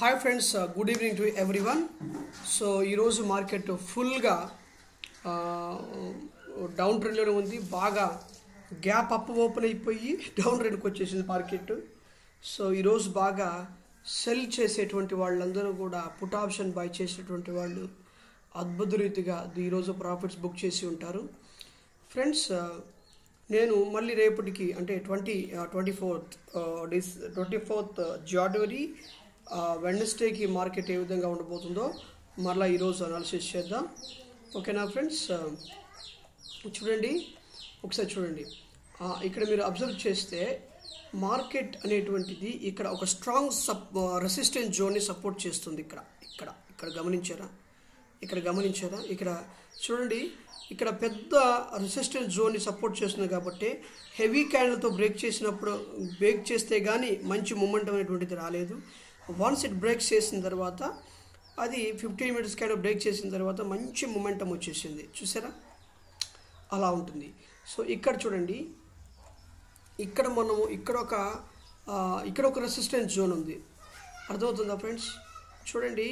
Hi friends, good evening to everyone. So ఈరోజు market ఫుల్గా down ట్రెండ్లోనే ఉంది. బాగా గ్యాప్ అప్ ఓపెన్ అయిపోయి డౌన్ ట్రెండ్కి వచ్చేసింది మార్కెట్. సో ఈరోజు బాగా సెల్ చేసేటువంటి వాళ్ళందరూ కూడా పుట్ ఆప్షన్ బై చేసేటువంటి వాళ్ళు అద్భుత రీతిగా ఈరోజు ప్రాఫిట్స్ బుక్ చేసి ఉంటారు. ఫ్రెండ్స్, నేను మళ్ళీ రేపటికి అంటే 24th జనవరి వెడ్నెస్డేకి మార్కెట్ ఏ విధంగా ఉండబోతుందో మరలా ఈరోజు అనాలిసిస్ చేద్దాం. ఓకేనా ఫ్రెండ్స్? చూడండి, ఒకసారి చూడండి. ఇక్కడ మీరు అబ్జర్వ్ చేస్తే మార్కెట్ అనేటువంటిది ఇక్కడ ఒక స్ట్రాంగ్ రెసిస్టెన్స్ జోన్ని సపోర్ట్ చేస్తుంది. ఇక్కడ గమనించారా? ఇక్కడ చూడండి, ఇక్కడ పెద్ద రెసిస్టెన్స్ జోన్ని సపోర్ట్ చేస్తుంది కాబట్టి హెవీ క్యాండిల్తో బ్రేక్ చేస్తే కానీ మంచి మూమెంటం అనేటువంటిది రాలేదు. వన్స్ ఇట్ బ్రేక్ చేసిన తర్వాత అది 15 minutes క్యాండిల్ బ్రేక్ చేసిన తర్వాత మంచి మూమెంటం వచ్చేసింది. చూసారా? అలా ఉంటుంది. సో ఇక్కడ చూడండి, ఇక్కడ మనము ఇక్కడ ఒక రెసిస్టెన్స్ జోన్ ఉంది. అర్థమవుతుందా ఫ్రెండ్స్? చూడండి,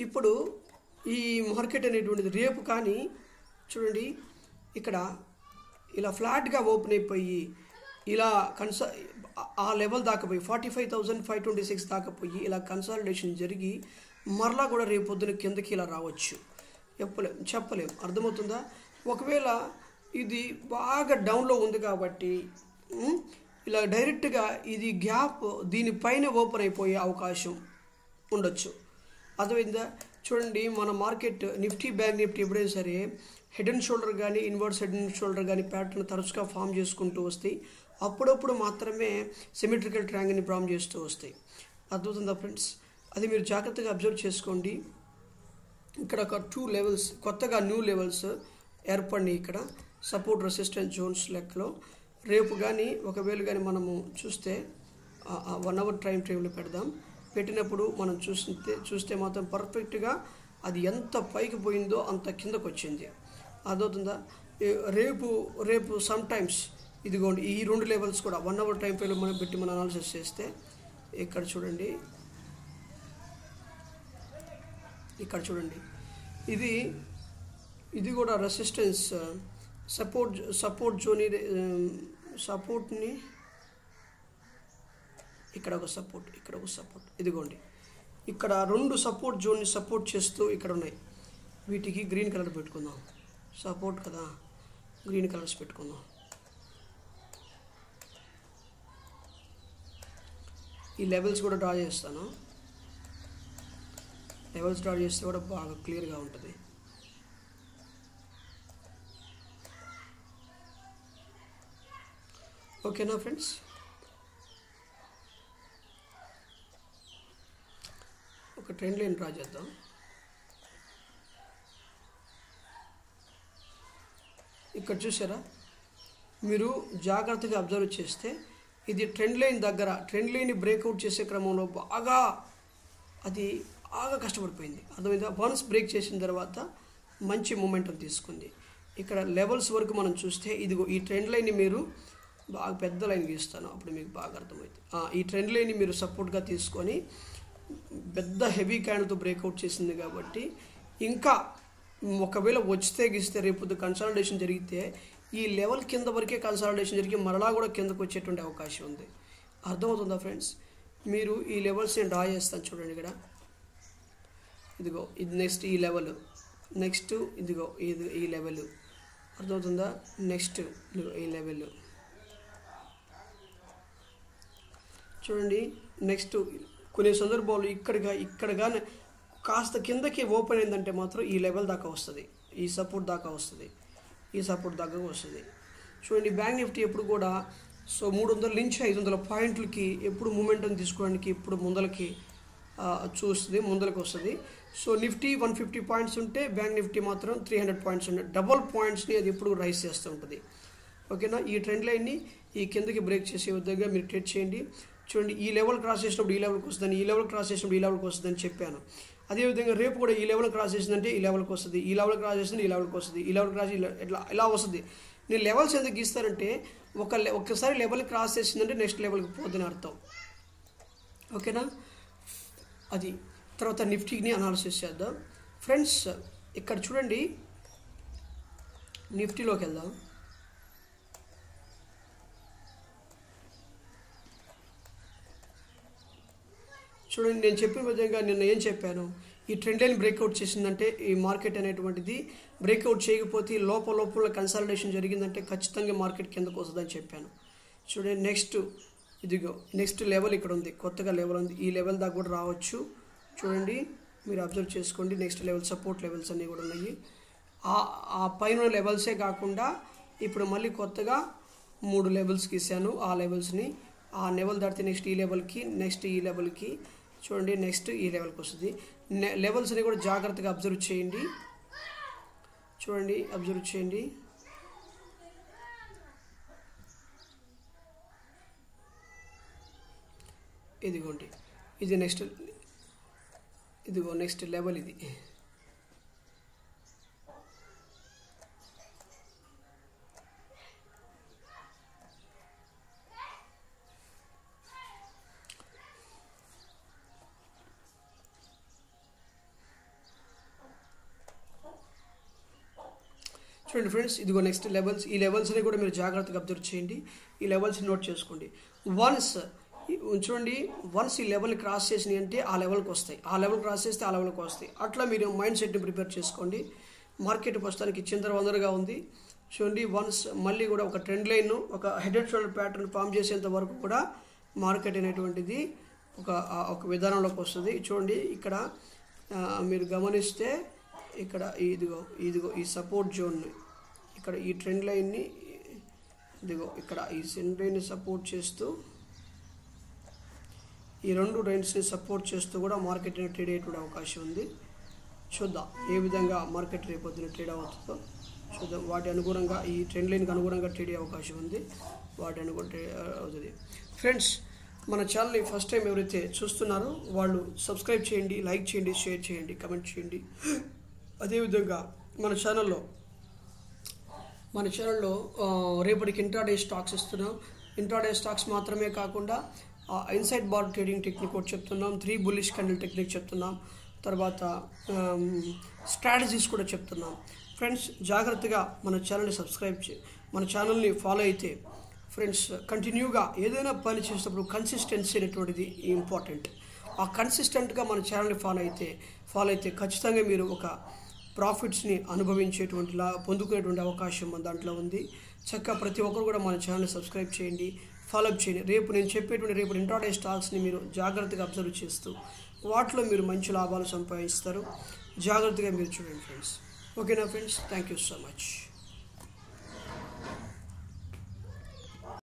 ఇప్పుడు ఈ మార్కెట్ అనేటువంటిది రేపు కానీ చూడండి, ఇక్కడ ఇలా ఫ్లాట్గా ఓపెన్ అయిపోయి ఇలా ఆ లెవెల్ దాకా పోయి 45,526 దాకా పోయి ఇలా కన్సాలిడేషన్ జరిగి మరలా కూడా రేపు పొద్దున కిందకి ఇలా రావచ్చు. చెప్పలేం. అర్థమవుతుందా? ఒకవేళ ఇది బాగా డౌన్లో ఉంది కాబట్టి ఇలా డైరెక్ట్గా ఇది గ్యాప్ దీనిపైన ఓపెన్ అయిపోయే అవకాశం ఉండొచ్చు. అర్థమైందా? చూడండి, మన మార్కెట్ నిఫ్టీ, బ్యాంక్ నిఫ్టీ ఎప్పుడైనా సరే హెడ్ అండ్ షోల్డర్ కానీ ఇన్వర్స్ హెడ్ అండ్ షోల్డర్ కానీ ప్యాటర్న్ తరచుగా ఫామ్ చేసుకుంటూ వస్తాయి. అప్పుడప్పుడు మాత్రమే సిమెట్రికల్ ట్రయాంగిల్ని ఫామ్ చేస్తూ వస్తాయి. అర్థమవుతుందా ఫ్రెండ్స్? అది మీరు జాగ్రత్తగా అబ్జర్వ్ చేసుకోండి. ఇక్కడ ఒక 2 లెవెల్స్ కొత్తగా న్యూ లెవెల్స్ ఏర్పడినాయి. ఇక్కడ సపోర్ట్ రెసిస్టెన్స్ జోన్స్ లెక్కలో రేపు కానీ ఒకవేళ కానీ మనము చూస్తే 1 hour టైం ఫ్రేమ్లో పెట్టినప్పుడు మనం చూస్తే మాత్రం పర్ఫెక్ట్గా అది ఎంత పైకి పోయిందో అంత కిందకు వచ్చింది. అదవుతుందా? రేపు సమ్ టైమ్స్ ఇదిగోండి, ఈ 2 లెవెల్స్ కూడా 1 hour టైం ఫ్రేమ్లో మనం పెట్టి మనం అనాలిసిస్ చేస్తే ఇక్కడ చూడండి, ఇది కూడా రెసిస్టెన్స్ సపోర్ట్ సపోర్ట్ని ఇక్కడ ఒక సపోర్ట్ ఇదిగోండి, ఇక్కడ 2 సపోర్ట్ జోన్ని సపోర్ట్ చేస్తూ ఇక్కడ ఉన్నాయి. వీటికి గ్రీన్ కలర్ పెట్టుకుందాం. సపోర్ట్ కదా, గ్రీన్ కలర్స్ పెట్టుకుందాం. ఈ లెవెల్స్ కూడా డ్రా చేస్తాను. లెవెల్స్ డ్రా చేస్తే కూడా బాగా క్లియర్గా ఉంటుంది. ఓకేనా ఫ్రెండ్స్? ఒక ట్రెండ్ లైన్ డ్రా చేద్దాం. ఇక్కడ చూసారా? మీరు జాగ్రత్తగా అబ్జర్వ్ చేస్తే ఇది ట్రెండ్ లైన్ దగ్గర ట్రెండ్ లైన్ని బ్రేక్అవుట్ చేసే క్రమంలో బాగా కష్టపడిపోయింది. అర్థమైందా? వన్స్ బ్రేక్ చేసిన తర్వాత మంచి మూమెంటం తీసుకుంది. ఇక్కడ లెవెల్స్ వరకు మనం చూస్తే ఇదిగో ఈ ట్రెండ్ లైన్ని మీరు బాగా పెద్ద లైన్ గీస్తాను, అప్పుడు మీకు బాగా అర్థమవుతుంది. ఈ ట్రెండ్ లైన్ని మీరు సపోర్ట్గా తీసుకొని పెద్ద హెవీ క్యాండిల్తో బ్రేక్అవుట్ చేసింది కాబట్టి ఇంకా ఒకవేళ గీస్తే రేపు కన్సాలిడేషన్ జరిగితే ఈ లెవెల్ కింద వరకే కన్సాలిడేషన్ జరిగి మరలా కూడా కిందకు వచ్చేటువంటి అవకాశం ఉంది. అర్థమవుతుందా ఫ్రెండ్స్? మీరు ఈ లెవెల్స్ నేను డ్రా చేస్తాను. చూడండి, ఇక్కడ ఇదిగో ఇది నెక్స్ట్ ఈ లెవెల్, నెక్స్ట్ ఇదిగో ఇది ఈ లెవెల్. అర్థమవుతుందా? నెక్స్ట్ ఈ లెవెల్ చూడండి. నెక్స్ట్ కొన్ని సందర్భాలు ఇక్కడ కానీ కాస్త కిందకి ఓపెన్ అయిందంటే మాత్రం ఈ లెవెల్ దాకా వస్తుంది, ఈ సపోర్ట్ దాకా వస్తుంది. చూడండి, బ్యాంక్ నిఫ్టీ ఎప్పుడు కూడా 300 నుంచి 500 పాయింట్లకి ఎప్పుడు మూమెంటం తీసుకోవడానికి ఇప్పుడు ముందలకి వస్తుంది. సో నిఫ్టీ 150 పాయింట్స్ ఉంటే బ్యాంక్ నిఫ్టీ మాత్రం 300 పాయింట్స్ ఉంటాయి. డబల్ పాయింట్స్ని అది ఎప్పుడు రైస్ చేస్తూ ఉంటుంది. ఓకేనా? ఈ ట్రెండ్ లైన్ని ఈ కిందకి బ్రేక్ చేసే విధంగా మీరు ట్రేడ్ చేయండి. చూడండి, ఈ లెవెల్ క్రాస్ చేసినప్పుడు ఈ లెవెల్కి వస్తుందని, ఈ లెవెల్ క్రాస్ చేసినప్పుడు ఈ లెవెల్కి వస్తుందని చెప్పాను. అదేవిధంగా రేపు కూడా ఈ లెవెల్ క్రాస్ చేసిందంటే ఈ లెవెల్కి వస్తుంది, ఈ లెవెల్ క్రాస్ చేసింది ఈ లెవెల్కి వస్తుంది, ఈ లెవెల్ క్రాస్ ఇలా వస్తుంది. నేను లెవెల్స్ ఎందుకు గీస్తానంటే ఒక్కసారి లెవెల్ క్రాస్ చేసిందంటే నెక్స్ట్ లెవెల్కి పోతుందని అర్థం. ఓకేనా, అది తర్వాత నిఫ్టీని అనాలిసిస్ చేద్దాం ఫ్రెండ్స్. ఇక్కడ చూడండి, నిఫ్టీలోకి వెళ్దాం. చూడండి, నేను చెప్పిన విధంగా నిన్న ఏం చెప్పాను, ఈ ట్రెండ్ లైన్ బ్రేక్అవుట్ చేసిందంటే ఈ మార్కెట్ అనేటువంటిది బ్రేక్అవుట్ చేయకపోతే లోపల కన్సాలిడేషన్ జరిగిందంటే ఖచ్చితంగా మార్కెట్ కిందకు వస్తుందని చెప్పాను. చూడండి, నెక్స్ట్ లెవెల్ ఇక్కడ ఉంది, కొత్తగా లెవెల్ ఉంది, ఈ లెవెల్ దాకా కూడా రావచ్చు. చూడండి, మీరు అబ్జర్వ్ చేసుకోండి, నెక్స్ట్ లెవెల్ సపోర్ట్ లెవెల్స్ అన్నీ కూడా ఉన్నాయి. ఆ పైన లెవెల్సే కాకుండా ఇప్పుడు మళ్ళీ కొత్తగా 3 లెవెల్స్ గీసాను. ఆ లెవెల్స్ని, ఆ లెవెల్ దాటితే నెక్స్ట్ ఈ లెవెల్కి, నెక్స్ట్ ఈ లెవెల్కి, చూడండి నెక్స్ట్ ఈ లెవెల్కి వస్తుంది. లెవెల్స్ని కూడా జాగ్రత్తగా అబ్జర్వ్ చేయండి. చూడండి, అబ్జర్వ్ చేయండి. ఇదిగోండి, ఇది నెక్స్ట్ లెవెల్ ఇది. చూడండి ఫ్రెండ్స్, ఇదిగో నెక్స్ట్ లెవెల్స్. ఈ లెవెల్స్ని కూడా మీరు జాగ్రత్తగా అబ్జర్వ్ చేయండి, ఈ లెవెల్స్ని నోట్ చేసుకోండి. చూడండి, వన్స్ ఈ లెవెల్ క్రాస్ చేసినాయి అంటే ఆ లెవెల్కి వస్తాయి, ఆ లెవెల్ క్రాస్ చేస్తే ఆ లెవెల్కి వస్తాయి. అట్లా మీరు మైండ్ సెట్ని ప్రిపేర్ చేసుకోండి. మార్కెట్ ప్రస్తుతానికి చిందరవందరగా ఉంది. చూడండి, వన్స్ మళ్ళీ కూడా ఒక ట్రెండ్ లైన్, ఒక head and shoulder pattern form చేసేంత వరకు కూడా మార్కెట్ అనేటువంటిది ఒక విధానంలోకి వస్తుంది. చూడండి, ఇక్కడ మీరు గమనిస్తే ఇక్కడ ఇదిగో ఈ సపోర్ట్ జోన్, ఇక్కడ ఈ ట్రెండ్ లైన్ని, ఇక్కడ ఈ ట్రెండ్ లైన్ని సపోర్ట్ చేస్తూ, ఈ 2 లైన్స్ని సపోర్ట్ చేస్తూ కూడా మార్కెట్ ట్రేడ్ అయ్యేటువంటి అవకాశం ఉంది. చూద్దాం ఏ విధంగా మార్కెట్ రేపొద్దున ట్రేడ్ అవుతుందో చూద్దాం. వాటి అనుగుణంగా ఈ ట్రెండ్ లైన్కి అనుగుణంగా ట్రేడ్ అయ్యే అవకాశం ఉంది, వాటి అనుగుణ ట్రేడ్ అవుతుంది. ఫ్రెండ్స్, మన ఛానల్ని ఫస్ట్ టైం ఎవరైతే చూస్తున్నారో వాళ్ళు సబ్స్క్రైబ్ చేయండి, లైక్ చేయండి, షేర్ చేయండి, కమెంట్ చేయండి. అదేవిధంగా మన ఛానల్లో రేపటికి ఇంట్రాడే స్టాక్స్ ఇస్తున్నాం. ఇంట్రాడే స్టాక్స్ మాత్రమే కాకుండా ఇన్సైడ్ బార్ ట్రేడింగ్ టెక్నిక్ కూడా చెప్తున్నాం, 3 బుల్లిష్ క్యాండిల్ టెక్నిక్ చెప్తున్నాం, తర్వాత స్ట్రాటజీస్ కూడా చెప్తున్నాం. ఫ్రెండ్స్, జాగ్రత్తగా మన ఛానల్ని ఫాలో అయితే ఫ్రెండ్స్, కంటిన్యూగా ఏదైనా పని చేసేటప్పుడు కన్సిస్టెన్సీ అనేటువంటిది ఇంపార్టెంట్. ఆ కన్సిస్టెంట్గా మన ఛానల్ని ఫాలో అయితే ఖచ్చితంగా మీరు ఒక ప్రాఫిట్స్ని పొందుకునేటువంటి అవకాశం మన దాంట్లో ఉంది. చక్కగా ప్రతి ఒక్కరు కూడా మన ఛానల్ని సబ్స్క్రైబ్ చేయండి, ఫాలోఅప్ చేయండి. రేపు నేను చెప్పేటువంటి ఇంట్రాడే స్టాక్స్ని మీరు జాగ్రత్తగా అబ్జర్వ్ చేస్తూ వాటిలో మీరు మంచి లాభాలు సంపాదిస్తారు. జాగ్రత్తగా మీరు చూడండి ఫ్రెండ్స్. ఓకేనా friends, thank you so much.